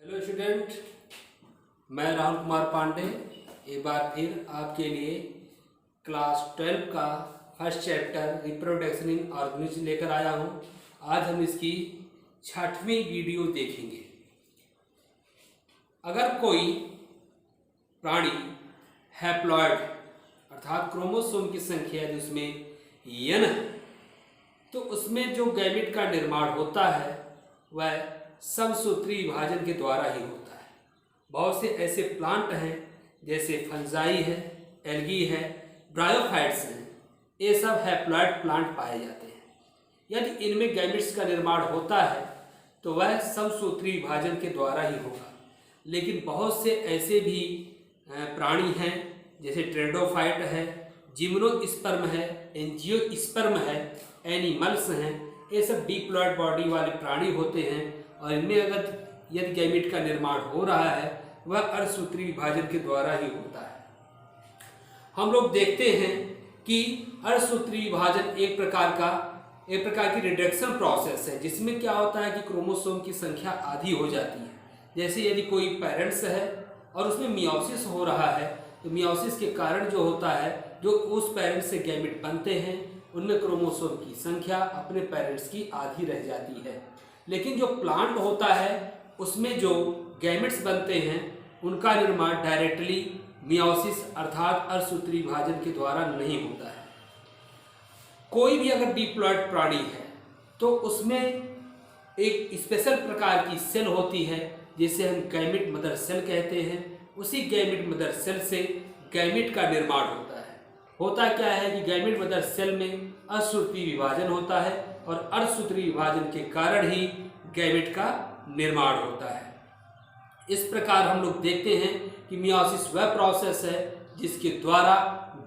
Hello student, मैं राहुल कुमार पांडे एक बार फिर आपके लिए क्लास 12 का first chapter reproduction in organism लेकर आया हूं। आज हम इसकी 6वीं वीडियो देखेंगे। अगर कोई प्राणी हैप्लॉइड अर्थात क्रोमोसोम की संख्या है जिसमें n है, तो उसमें जो गैमेट का निर्माण होता है वह समसूत्री विभाजन के द्वारा ही होता है। बहुत से ऐसे प्लांट हैं जैसे फंजाई है, एल्गी है, ब्रायोफाइट्स हैं, ये सब हैप्लॉइड प्लांट पाए जाते हैं। यदि इनमें गैमेट्स का निर्माण होता है तो वह समसूत्री विभाजन के द्वारा ही होगा। लेकिन बहुत से ऐसे भी प्राणी हैं जैसे ट्रेडोफाइट है, जिम्नोस्पर्म है, एंजियोस्पर्म है, एनिमल्स हैं, ये सब डिप्लॉइड बॉडी वाले प्राणी होते हैं और इनमें अगर यदि गैमेट का निर्माण हो रहा है वह अर्धसूत्री विभाजन के द्वारा ही होता है। हम लोग देखते हैं कि अर्धसूत्री विभाजन एक प्रकार की रिडक्शन प्रोसेस है जिसमें क्या होता है कि क्रोमोसोम की संख्या आधी हो जाती है। जैसे यदि कोई पेरेंट्स है और उसमें मियोसिस हो रहा है तो मियोसिस के कारण जो होता है, जो उस पेरेंट्स से गैमेट बनते हैं उनमें क्रोमोसोम की संख्या अपने पेरेंट्स की आधी रह जाती है। लेकिन जो प्लांट होता है उसमें जो गैमेट्स बनते हैं उनका निर्माण डायरेक्टली मियोसिस अर्थात अर्धसूत्री विभाजन के द्वारा नहीं होता है। कोई भी अगर डिप्लॉइड प्राणी है तो उसमें एक स्पेशल प्रकार की सेल होती है जिसे हम गैमेट मदर सेल कहते हैं। उसी गैमेट मदर सेल से गैमेट का निर्माण होता है। होता क्या है कि गैमेट मदर सेल में अर्धसूत्री विभाजन होता है और अर्धसूत्री विभाजन के कारण ही गैमेट का निर्माण होता है। इस प्रकार हम लोग देखते हैं कि मियोसिस वह प्रोसेस है जिसके द्वारा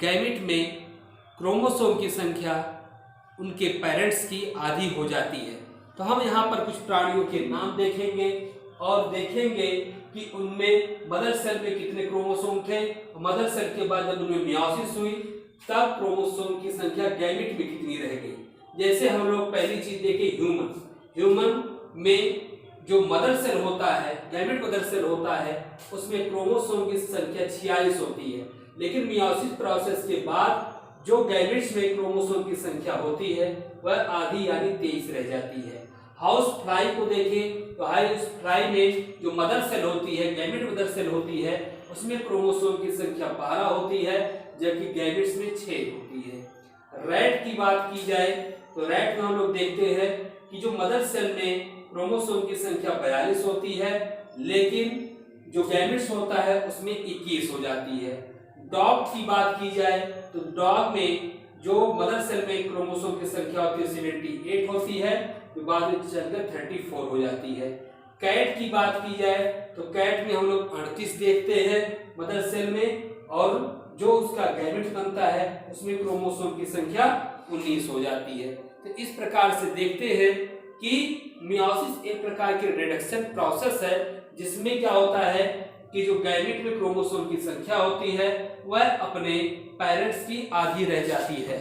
गैमेट में क्रोमोसोम की संख्या उनके पेरेंट्स की आधी हो जाती है। तो हम यहाँ पर कुछ प्राणियों के नाम देखेंगे और देखेंगे कि उनमें मदर सेल में कितने क्रोमोसोम थे, मदर सेल के बाद जब उनमें मियोसिस हुई तब क्रोमोसोम की संख्या गैमेट में कितनी रह गई। जैसे हम लोग पहली चीज देखें ह्यूमन में जो मदर सेल होता है, गैमेट मदर सेल होता है, उसमें क्रोमोसोम की संख्या 46 होती है। लेकिन मियोसिस प्रोसेस के बाद जो गैमेट्स में क्रोमोसोम की संख्या होती है वह आधी यानी 23 रह जाती है। हाउस फ्लाई को देखें तो हाउस फ्लाई में जो मदर सेल होती है, गैमेट मदर सेल होती है, उसमें क्रोमोसोम की संख्या 12 होती है जबकि गैमेट्स में 6 होती है। रैट की बात की जाए तो रैट में हम लोग देखते हैं कि जो मदर सेल में क्रोमोसोम की संख्या 42 होती है लेकिन जो गैमेट्स होता है उसमें 21 हो जाती है। डॉग की बात की जाए तो डॉग में जो मदर सेल में क्रोमोसोम की संख्या होती है 78 होती है, तो बाद में चलकर 34 हो जाती है। कैट की बात की जाए तो कैट में हम लोग 38 देखते हैं मदर सेल में और जो उसका गैमेट बनता है उसमें क्रोमोसोम की संख्या 19 हो जाती है। तो इस प्रकार से देखते हैं कि मियोसिस एक प्रकार की रिडक्शन प्रोसेस है जिसमें क्या होता है कि जो गैमेट में क्रोमोसोम की संख्या होती है वह अपने पेरेंट्स की आधी रह जाती है।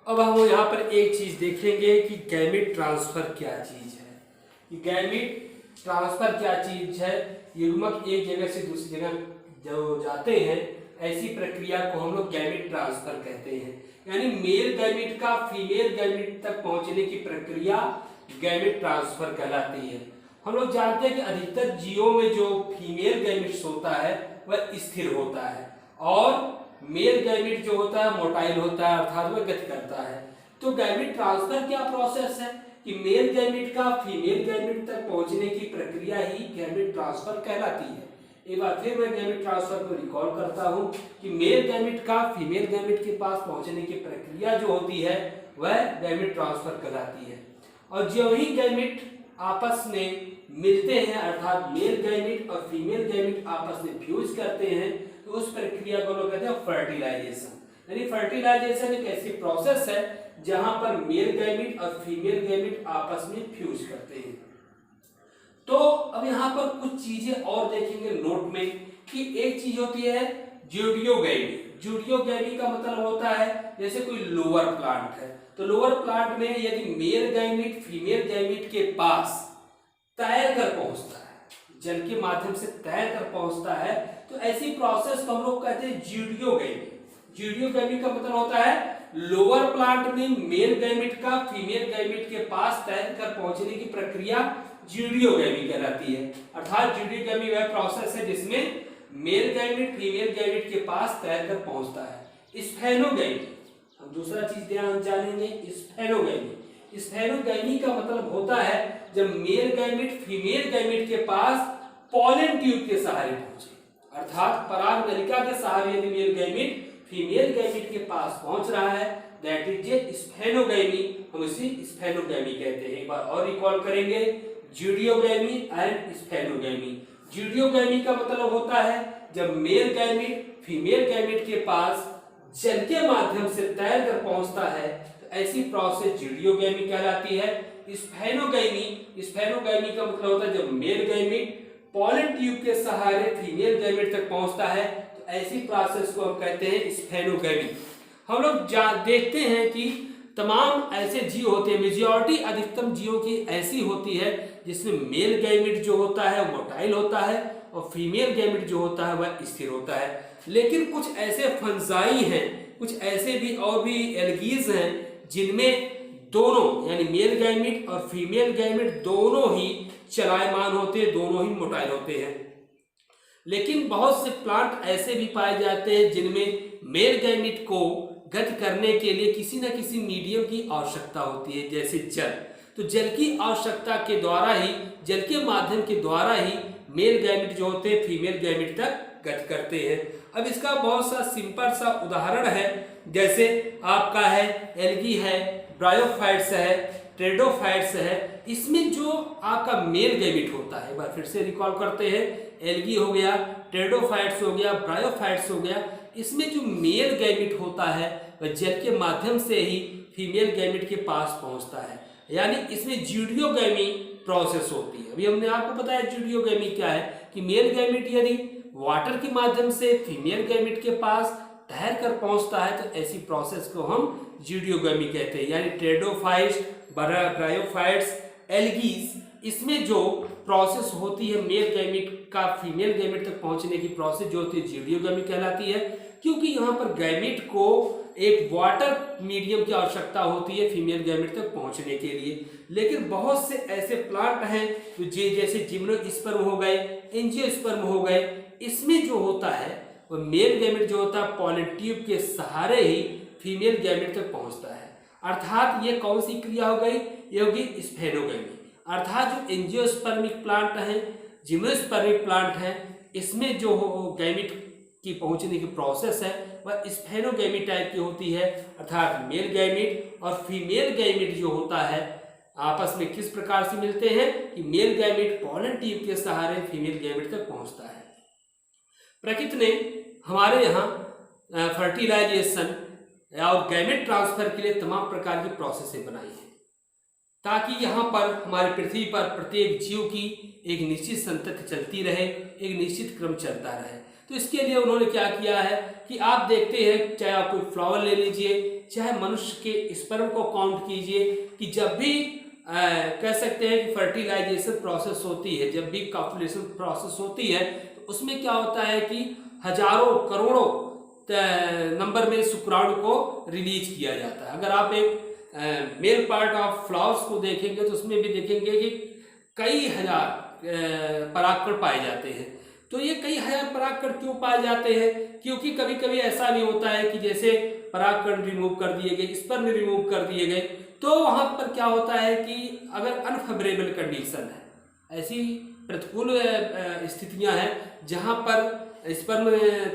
अब हम यहाँ पर एक चीज देखेंगे कि गैमेट ट्रांसफर क्या चीज है। कि गैमेट ट्रांसफर क्या चीज है। युग्मक एक जगह से दूसरी जगह जो जाते हैं ऐसी प्रक्रिया को हम लोग गैमेट ट्रांसफर कहते हैं। यानी मेल गैमेट का फीमेल गैमेट तक पहुंचने की प्रक्रिया गैमेट ट्रांसफर कहलाती है। हम लोग जानते हैं कि अधिकतर जीवों में जो फीमेल गैमेट्स होता है वह स्थिर होता है और मेल गैमेट जो होता है मोटाइल होता है अर्थात वह गति करता है। तो गैमेट ट्रांसफर क्या प्रोसेस है कि मेल गैमेट का फीमेल गैमेट तक पहुंचने की प्रक्रिया ही गैमेट ट्रांसफर कहलाती है। एक बार फिर मैं गैमेट ट्रांसफर को रिकॉल करता हूं कि मेल गैमेट का फीमेल गैमेट के पास पहुंचने की प्रक्रिया जो होती है वह गैमेट ट्रांसफर कहलाती है। और जो ही गैमेट आपस में मिलते हैं अर्थात मेल गैमेट और फीमेल गैमेट आपस में फ्यूज करते हैं तो उस प्रक्रिया को लोग कहते हैं फर्टिलाइजेशन। यानी फर्टिलाइजेशन एक ऐसी प्रोसेस है जहां पर मेल गैमेट और फीमेल गैमेट आपस में फ्यूज करते हैं। तो अब यहाँ पर कुछ चीजें और देखेंगे नोट में कि एक चीज होती है ज्यूडियोगैमी। ज्यूडियोगैमी का मतलब होता है जैसे कोई लोअर प्लांट है तो लोअर प्लांट में यदि मेल गैमेट फीमेल गैमेट के पास तय जल के माध्यम से तैर कर पहुंचता है, तो ऐसी प्रोसेस को हम लोग कहते हैं जियोडोगैमी। जियोडोगैमी का मतलब होता है लोअर प्लांट में मेल गैमेट का फीमेल गैमेट के पास तैर कर पहुंचने की प्रक्रिया जियोडोगैमी कहलाती है। अर्थात जियोडोगैमी वह प्रोसेस है जिसमें मेल गैमेट फीमेल गैमेट के पास तैर कर पहुंचता है। स्फेनोगैमी, हम दूसरा चीज ध्यान जानेंगे, स्फेनोगैमी। स्फेनोगैमी का मतलब होता है जब मेल गैमेट फीमेल गैमेट के पास पॉलन ट्यूब के सहारे पहुंचे, अर्थात पराग नलिका के सहारे यदि मेल गैमेट फीमेल गैमेट के पास पहुंच रहा है, दैट इज ए स्फेनोगैमी, हम इसे स्फेनोगैमी कहते हैं। एक बार और रिकॉल करेंगे, जियोडोगैमी एंड स्फेनोगैमी। जियोडोगैमी का मतलब होता है जब मेल गैमेट फीमेल गैमेट के पास जल के माध्यम से तैर कर पहुंचता है, तो ऐसी प्रोसेस जियोडोगैमी कहलाती है। स्फेनोगैमी का मतलब होता है जब मेल गैमेट पॉलन ट्यूब के सहारे फीमेल गैमेट तक पहुंचता है, तो ऐसी प्रोसेस को हम कहते हैं स्फेनोगैमी। हम लोग देखते हैं कि तमाम ऐसे जीव होते हैं, मेजॉरिटी अधिकतम जीवों की ऐसी होती है जिसमें मेल गैमेट जो होता है वो मोटाइल होता है और फीमेल गैमेट जो होता है वह स्थिर होता है। लेकिन कुछ ऐसे फंजाई हैं, कुछ ऐसे भी और भी एल्गीज हैं जिनमें दोनों यानी मेल गैमेट और फीमेल गैमेट दोनों ही चलायमान होते हैं, दोनों ही मोटाइल होते हैं। लेकिन बहुत से प्लांट ऐसे भी पाए जाते हैं जिनमें मेल गैमेट को गति करने के लिए किसी न किसी मीडियम की आवश्यकता होती है, जैसे जल। तो जल की आवश्यकता के द्वारा ही, जल के माध्यम के द्वारा ही मेल गैमेट जो होते हैं फीमेल गैमेट तक गति करते हैं। अब इसका बहुत सा सिंपल सा उदाहरण है, जैसे आपका है एल्गी है, ब्रायोफाइट्स है, ट्रेडोफाइट्स है। इसमें जो आपका मेल गैमेट होता है, एक बार फिर से रिकॉल करते हैं, एल्गी हो गया, ट्रेडोफाइट्स हो गया, ब्रायोफाइट्स हो गया, इसमें जो मेल गैमेट होता है वह जल के माध्यम से ही फीमेल गैमेट के पास पहुंचता है, यानी इसमें जियोडोगैमी प्रोसेस होती है। अभी हमने आपको बताया जियोडोगैमी क्या है कि मेल गैमेट यदि वाटर के माध्यम से फीमेल गैमेट के पास तैर कर पहुंचता है, तो ऐसी प्रोसेस को हम जियोडोगैमी कहते हैं। यानी ट्रेडोफाइट्स, ब्रायोफाइट्स, एल्गीज, इसमें जो प्रोसेस होती है मेल गैमेट का फीमेल गैमेट तक पहुंचने की प्रोसेस जो होती है जियोडोगैमी कहलाती है, क्योंकि यहाँ पर गैमेट को एक वाटर मीडियम की आवश्यकता होती है फीमेल गैमेट तक पहुंचने के लिए। लेकिन बहुत से ऐसे प्लांट हैं तो जैसे जिम्नोस्पर्म हो गए, एंजियोस्पर्म हो गए, इसमें जो होता है वो मेल गैमेट जो होता है पॉलन ट्यूब के सहारे ही फीमेल गैमेट तक पहुंचता है। अर्थात ये कौन सी क्रिया हो गई, ये होगी स्फेनोगैमी। अर्थात जो एंजियोस्पर्मिक प्लांट है, जिम्नोस्पर्मिक प्लांट है, इसमें जो गैमेट की पहुंचने की प्रोसेस है वह स्फेनोगैमी टाइप की होती है। अर्थात मेल गैमेट और फीमेल गैमेट जो होता है आपस में किस प्रकार से मिलते हैं कि मेल गैमेट पॉलन ट्यूब के सहारे फीमेल गैमेट तक पहुंचता है। प्रकृति ने हमारे यहाँ फर्टिलाइजेशन और गैमेट ट्रांसफर के लिए तमाम प्रकार की प्रोसेसें बनाई हैं, ताकि यहाँ पर हमारी पृथ्वी पर प्रत्येक जीव की एक निश्चित संतति चलती रहे, एक निश्चित क्रम चलता रहे। तो इसके लिए उन्होंने क्या किया है कि आप देखते हैं, चाहे आप कोई फ्लावर ले लीजिए, चाहे मनुष्य के स्पर्म को काउंट कीजिए, कि जब भी कह सकते हैं कि फर्टिलाइजेशन प्रोसेस होती है, जब भी कॉपुलेशन प्रोसेस होती है, तो उसमें क्या होता है कि हजारों करोड़ों नंबर में शुक्राणु को रिलीज किया जाता है। अगर आप एक मेल पार्ट ऑफ फ्लावर्स को देखेंगे तो उसमें भी देखेंगे कि कई हजार परागकण पाए जाते हैं। तो ये कई हजार परागकण क्यों पाए जाते हैं, क्योंकि कभी कभी ऐसा भी होता है कि जैसे परागकण रिमूव कर दिए गए, स्पर्म रिमूव कर दिए गए, तो वहां पर क्या होता है कि अगर अनफेवरेबल कंडीशन है, ऐसी प्रतिकूल स्थितियां हैं जहां पर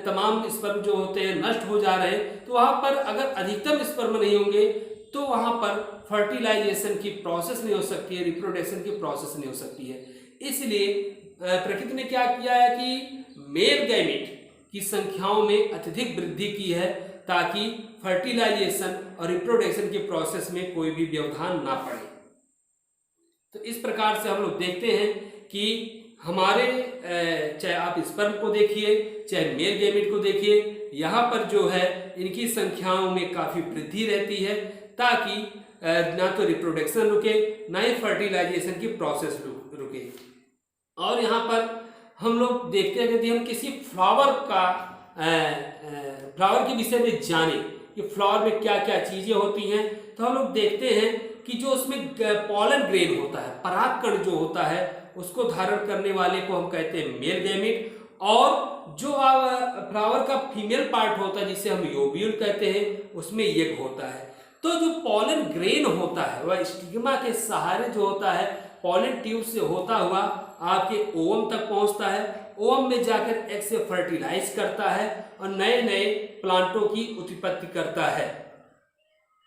तमाम स्पर्म जो होते हैं नष्ट हो जा रहे हैं, तो वहां पर अगर अधिकतम स्पर्म नहीं होंगे तो वहां पर फर्टिलाइजेशन की प्रोसेस नहीं हो सकती है, रिप्रोडक्शन की प्रोसेस नहीं हो सकती है। इसलिए प्रकृति ने क्या किया है कि मेल गैमेट की संख्याओं में अत्यधिक वृद्धि की है, ताकि फर्टिलाइजेशन और रिप्रोडक्शन की प्रोसेस में कोई भी व्यवधान ना पड़े। तो इस प्रकार से हम लोग देखते हैं कि हमारे चाहे आप स्पर्म को देखिए, चाहे मेल गैमेट को देखिए, यहाँ पर जो है इनकी संख्याओं में काफी वृद्धि रहती है, ताकि ना तो रिप्रोडक्शन रुके, ना ही फर्टिलाइजेशन की प्रोसेस रुके। और यहाँ पर हम लोग देखते हैं यदि हम किसी फ्लावर के विषय में जाने कि फ्लावर में क्या क्या चीजें होती हैं, तो हम लोग देखते हैं कि जो उसमें पॉलन ग्रेन होता है, परागकण जो होता है, उसको धारण करने वाले को हम कहते हैं मेल गैमेट। और जो फ्लावर का फीमेल पार्ट होता है जिसे हम योब्यूल कहते हैं, उसमें एग होता है। तो जो पॉलन ग्रेन होता है वह स्टिग्मा के सहारे जो होता है पॉलन ट्यूब से होता हुआ आपके ओवम तक पहुंचता है। ओवम में जाकर एग से फर्टिलाइज करता है और नए नए प्लांटों की उत्पत्ति करता है।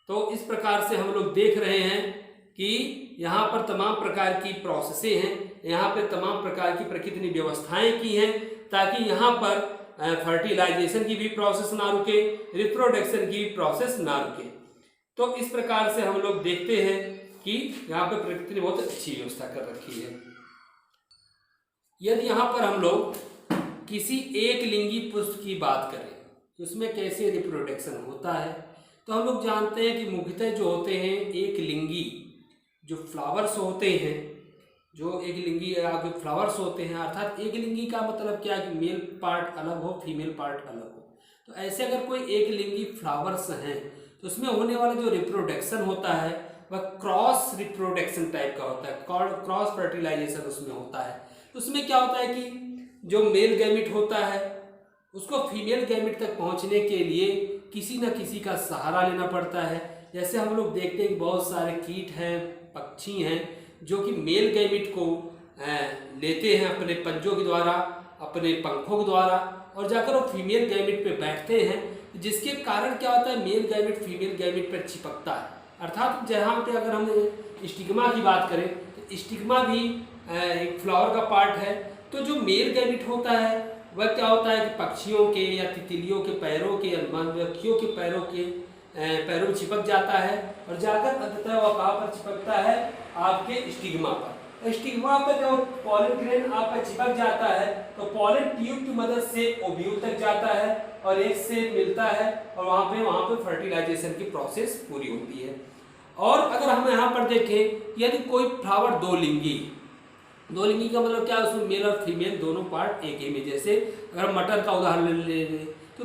तो इस प्रकार से हम लोग देख रहे हैं कि यहाँ पर तमाम प्रकार की प्रोसेसें हैं, यहाँ पर तमाम प्रकार की प्रकृति ने व्यवस्थाएं की हैं ताकि यहाँ पर फर्टिलाइजेशन की भी प्रोसेस ना रुके, रिप्रोडक्शन की भी प्रोसेस ना रुके। तो इस प्रकार से हम लोग देखते हैं कि यहाँ पर प्रकृति ने बहुत अच्छी व्यवस्था कर रखी है। यदि यहाँ पर हम लोग किसी एक लिंगी पुष्प की बात करें तो उसमें कैसे रिप्रोडक्शन होता है, तो हम लोग जानते हैं कि मुख्यतः जो होते हैं एक लिंगी जो फ्लावर्स होते हैं, जो एक लिंगी आपके फ्लावर्स होते हैं, अर्थात एक लिंगी का मतलब क्या है कि मेल पार्ट अलग हो, फीमेल पार्ट अलग हो। तो ऐसे अगर कोई एक लिंगी फ्लावर्स हैं तो उसमें होने वाला जो रिप्रोडक्शन होता है वह क्रॉस रिप्रोडक्शन टाइप का होता है, क्रॉस फर्टिलाइजेशन उसमें होता है। तो उसमें क्या होता है कि जो मेल गैमेट होता है उसको फीमेल गैमेट तक पहुंचने के लिए किसी न किसी का सहारा लेना पड़ता है। जैसे हम लोग देखते हैं कि बहुत सारे कीट हैं, पक्षी हैं जो कि मेल गैमेट को लेते हैं अपने पंजों के द्वारा, अपने पंखों के द्वारा, और जाकर वो फीमेल गैमेट पे बैठते हैं, जिसके कारण क्या होता है मेल गैमेट फीमेल गैमेट पर चिपकता है। अर्थात जहाँ पे अगर हम स्टिग्मा की बात करें तो स्टिग्मा भी एक फ्लावर का पार्ट है। तो जो मेल गैमेट होता है वह क्या होता है कि पक्षियों के या तितलियों के पैरों के या मधुमक्खियों के पैरों में चिपक जाता है और जाकर अंततः वह कहाँ पर चिपकता है, आपके स्टिग्मा पर। स्टिग्मा पर जब पॉलन ग्रेन आप पर चिपक जाता है तो पॉलन ट्यूब की मदद से ओव्यूल तक जाता है और एग से मिलता है और वहाँ पे फर्टिलाइजेशन की प्रोसेस पूरी होती है। और अगर हम यहाँ पर देखें यदि कोई फ्लावर दो लिंगी का मतलब क्या है, उसमें मेल और फीमेल दोनों पार्ट एक ही में, जैसे अगर मटर का उदाहरण ले लें तो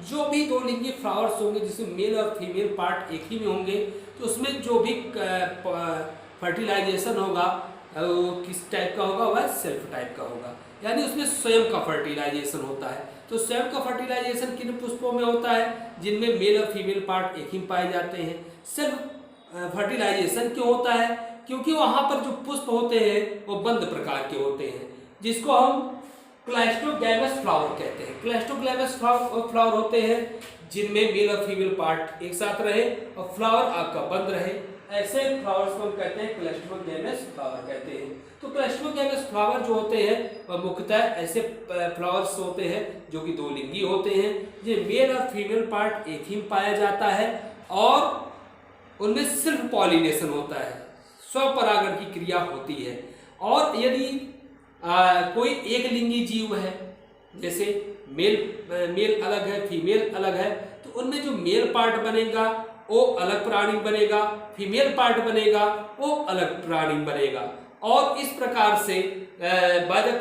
जो भी दो लिंगी फ्लावर्स होंगे जिसमें मेल और फीमेल पार्ट एक ही में होंगे तो उसमें जो भी फर्टिलाइजेशन होगा वो किस टाइप का होगा, वह सेल्फ टाइप का होगा, यानी उसमें स्वयं का फर्टिलाइजेशन होता है। तो स्वयं का फर्टिलाइजेशन किन पुष्पों में होता है, जिनमें मेल और फीमेल पार्ट एक ही पाए जाते हैं। सेल्फ फर्टिलाइजेशन क्यों होता है, क्योंकि वहां पर जो पुष्प होते हैं वो बंद प्रकार के होते हैं, जिसको हम क्लैस्टोगैमस फ्लावर कहते हैं। क्लैस्टोगैमस फ्लावर होते हैं जिनमें मेल और फीमेल पार्ट एक साथ रहे और फ्लावर आपका बंद रहे, ऐसे फ्लावर्स को हम कहते हैं क्लैस्टोगैमस फ्लावर कहते हैं। तो क्लैस्टोगैमस फ्लावर जो होते हैं वह मुख्यतः ऐसे फ्लावर्स होते हैं जो कि दो लिंगी होते हैं, जिनमें मेल और फीमेल पार्ट एक ही पाया जाता है और उनमें सिर्फ पॉलिनेशन होता है, स्वपरागण की क्रिया होती है। और यदि कोई एक लिंगी जीव है, जैसे मेल अलग है फीमेल अलग है, तो उनमें जो मेल पार्ट बनेगा वो अलग प्राणी बनेगा, फीमेल पार्ट बनेगा वो अलग प्राणी बनेगा। और इस प्रकार से बाय द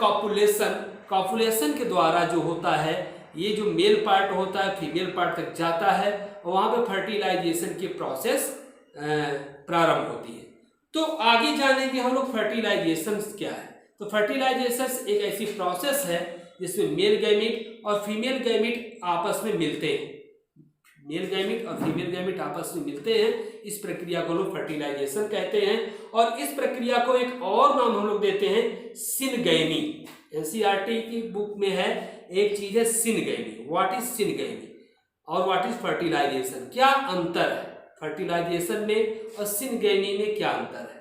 कॉपुलेशन के द्वारा जो होता है ये जो मेल पार्ट होता है फीमेल पार्ट तक जाता है और वहाँ पे फर्टिलाइजेशन की प्रोसेस प्रारंभ होती है। तो आगे जानेंगे हम लोग फर्टिलाइजेशन क्या है। तो फर्टिलाइजेशन एक ऐसी प्रोसेस है जिसमें मेल गैमेट और फीमेल गैमेट आपस में मिलते हैं, मेल गैमेट और फीमेल गैमेट आपस में मिलते हैं। इस प्रक्रिया को लोग फर्टिलाइजेशन कहते हैं और इस प्रक्रिया को एक और नाम हम लोग देते हैं सिनगैमी। एनसीईआरटी की बुक में है एक चीज है सिनगैमी। व्हाट इज सिनगैमी और व्हाट इज फर्टिलाइजेशन, क्या अंतर है फर्टिलाइजेशन में और सिनगैमी में, क्या अंतर है।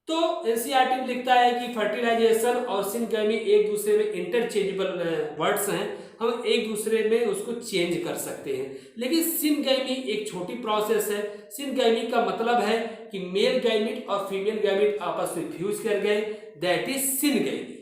तो एनसीईआरटी में लिखता है कि फर्टिलाइजेशन और सिनगैमी एक दूसरे में इंटरचेंजेबल वर्ड्स हैं, हम एक दूसरे में उसको चेंज कर सकते हैं। लेकिन सिनगैमी एक छोटी प्रोसेस है। सिनगैमी का मतलब है कि मेल गैमेट और फीमेल गैमेट आपस में फ्यूज कर गए, दैट इज सिनगैमी।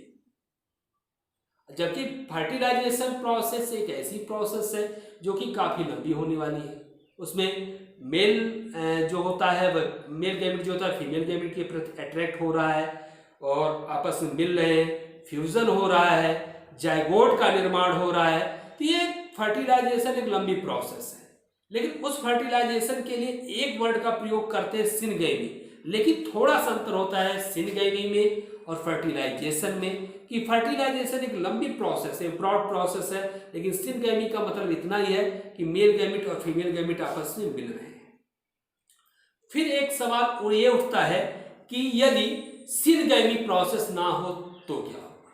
जबकि फर्टिलाइजेशन प्रोसेस एक ऐसी प्रोसेस है जो कि काफी लंबी होने वाली है। उसमें मेल जो होता है वह मेल गैमेट जो होता है फीमेल गैमेट के प्रति अट्रैक्ट हो रहा है और आपस में मिल रहे हैं, फ्यूजन हो रहा है, जाइगोट का निर्माण हो रहा है। तो ये फर्टिलाइजेशन एक लंबी प्रोसेस है, लेकिन उस फर्टिलाइजेशन के लिए एक वर्ड का प्रयोग करते हैं सिनगैमी, लेकिन थोड़ा सा अंतर होता है सिनगैमी में और फर्टिलाइजेशन में कि फर्टिलाइजेशन एक लंबी प्रोसेस है, ब्रॉड प्रोसेस है, लेकिन सिनगैमी का मतलब इतना ही है कि मेल गैमिट और फीमेल गैमिट आपस में मिल रहे हैं। फिर एक सवाल और ये उठता है कि यदि सिनगैमी प्रोसेस ना हो तो क्या होगा,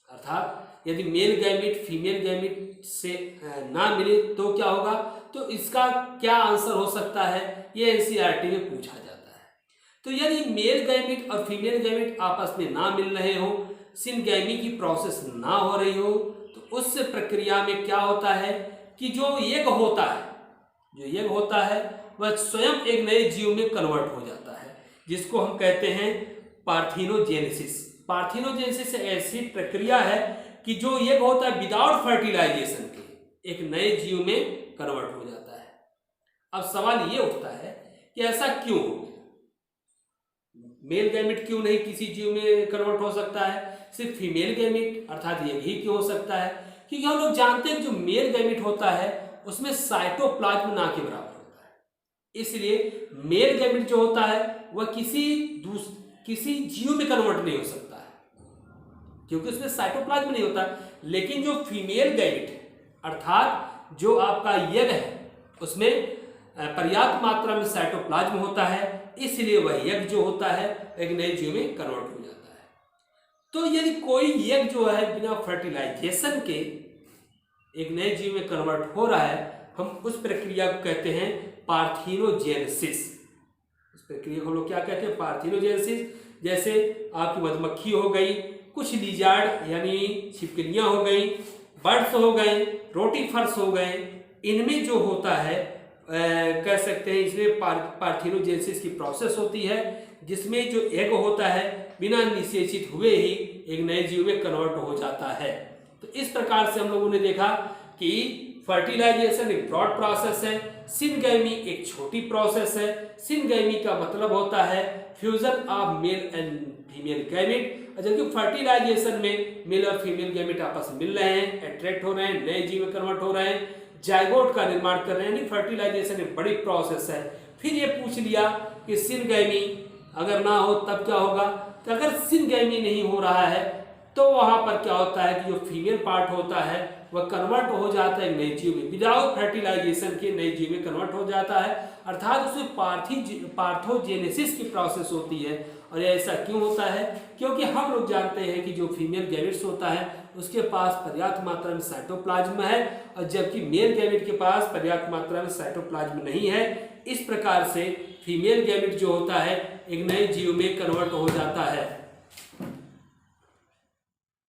अर्थात यदि मेल गैमिट फीमेल गैमिट से ना मिले तो क्या होगा। तो इसका क्या आंसर हो सकता है, ये एनसीईआरटी में पूछा जाता है। तो यदि मेल गैमिट और फीमेल गैमिट आपस में ना मिल रहे हो, सिनगैमी की प्रोसेस ना हो रही हो, तो उस प्रक्रिया में क्या होता है कि जो यज्ञ होता है वह स्वयं एक नए जीव में कन्वर्ट हो जाता है, जिसको हम कहते हैं पार्थिनोजेनेसिस। पार्थिनोजेनेसिस ऐसी प्रक्रिया है कि जो यज्ञ होता है विदाउट फर्टिलाइजेशन के एक नए जीव में कन्वर्ट हो जाता है। अब सवाल ये उठता है कि ऐसा क्यों हो गया, मेल गैमिट क्यों नहीं किसी जीव में कन्वर्ट हो सकता है, सिर्फ फीमेल गैमिट अर्थात ये ही क्यों हो सकता है। क्योंकि हम लोग जानते हैं जो मेल गैमिट होता है उसमें साइटोप्लाज्म ना के बराबर होता है, इसलिए मेल गैमिट जो होता है वह किसी जीव में कन्वर्ट नहीं हो सकता है क्योंकि उसमें साइटोप्लाज्म नहीं होता। लेकिन जो फीमेल गैमिट अर्थात जो आपका यज्ञ है उसमें पर्याप्त मात्रा में साइटोप्लाज्म होता है, इसलिए वह यज्ञ जो होता है एक नए जीव में कन्वर्ट हो जाता है। तो यदि कोई यज्ञ जो है बिना फर्टिलाइजेशन के एक नए जीव में कन्वर्ट हो रहा है, हम उस प्रक्रिया को कहते हैं पार्थिनोजेनेसिस। उस प्रक्रिया को हम लोग क्या कहते हैं, पार्थिनोजेनेसिस। जैसे आपकी मधुमक्खी हो गई, कुछ लिजार्ड यानी छिपकलियां हो गई, बर्ड्स हो गए, रोटीफर्स हो गए, इनमें जो होता है कह सकते हैं इसमें पार्थिनोजेनेसिस की प्रोसेस होती है, जिसमें जो एग होता है बिना निषेचित हुए ही एक नए जीव में कन्वर्ट हो जाता है। तो इस प्रकार से हम लोगों ने देखा कि फर्टिलाइजेशन एक ब्रॉड प्रोसेस है, सिनगैमी एक छोटी प्रोसेस है। सिनगैमी का मतलब होता है fusion of male and female gamete, जबकि फर्टिलाइजेशन में मेल और फीमेल गैमिट आपस में मिल रहे हैं, अट्रैक्ट हो रहे हैं, नए जीव में कन्वर्ट हो रहे हैं, जाइगोट का निर्माण कर रहे हैं। यानी फर्टिलाइजेशन एक बड़ी प्रोसेस है। फिर ये पूछ लिया कि सिनगैमी अगर ना हो तब क्या होगा। तो अगर सिनगैमी नहीं हो रहा है तो वहां पर क्या होता है कि जो फीमेल पार्ट होता है वह कन्वर्ट हो जाता है नए जीव में, विदाउट फर्टिलाइजेशन के नए जीव में कन्वर्ट हो जाता है, अर्थात उसमें पार्थोजेनेसिस की प्रोसेस होती है। और ऐसा क्यों होता है, क्योंकि हम लोग जानते हैं कि जो फीमेल गैमिट्स होता है उसके पास पर्याप्त मात्रा में साइटोप्लाज्म है, और जबकि मेल गैमिट के पास पर्याप्त मात्रा में साइटोप्लाज्म नहीं है। इस प्रकार से फीमेल गैमिट जो होता है एक नए जीव में कन्वर्ट हो जाता है।